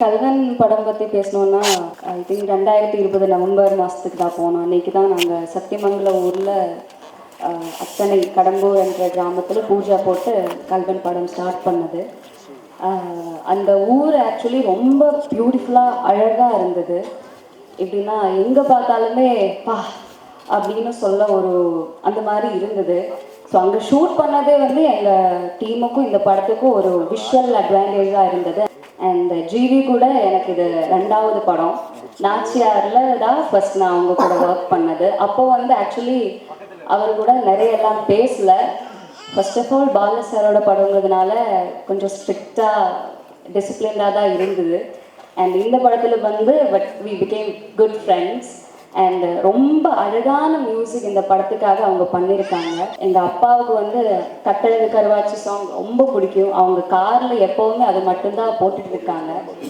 கல்வன் படம் பற்றி பேசணுன்னா ஐ திங்க் 2020 நவம்பர் மாதத்துக்கு தான் போனோம். அன்றைக்கி தான் நாங்கள் சத்தியமங்கலம் ஊரில் அத்தனை கடம்பூர் என்ற கிராமத்தில் பூஜா போட்டு கல்வன் படம் ஸ்டார்ட் பண்ணது. அந்த ஊர் ஆக்சுவலி ரொம்ப பியூட்டிஃபுல்லாக அழகாக இருந்தது. எப்படின்னா எங்கே பார்த்தாலுமே பா அப்படின்னு சொல்ல ஒரு அந்த மாதிரி இருந்தது. ஸோ அங்கே ஷூட் பண்ணதே வந்து எங்கள் டீமுக்கும் இந்த படத்துக்கும் ஒரு விஷுவல் அட்வான்டேஜாக இருந்தது. அண்ட் ஜிவி கூட எனக்கு இது 2வது படம். நாச்சியாரில் தான் ஃபர்ஸ்ட் நான் அவங்க கூட ஒர்க் பண்ணது. அப்போ வந்து ஆக்சுவலி அவர் கூட நிறைய எல்லாம் பேசல. ஃபர்ஸ்ட் ஆஃப் ஆல் பால சாரோட படங்கிறதுனால கொஞ்சம் ஸ்ட்ரிக்டாக டிசிப்ளின்டாக தான் இருந்தது. அண்ட் இந்த படத்தில் வந்து but we become good friends. And ரொம்ப அழகான மியூசிக் இந்த படத்துக்காக அவங்க பண்ணியிருக்காங்க. எங்கள் அப்பாவுக்கு வந்து கட்டழகு கருவாச்சி சாங் ரொம்ப பிடிக்கும். அவங்க காரில் எப்போவுமே அது மட்டும்தான் போட்டுட்டு இருக்காங்க.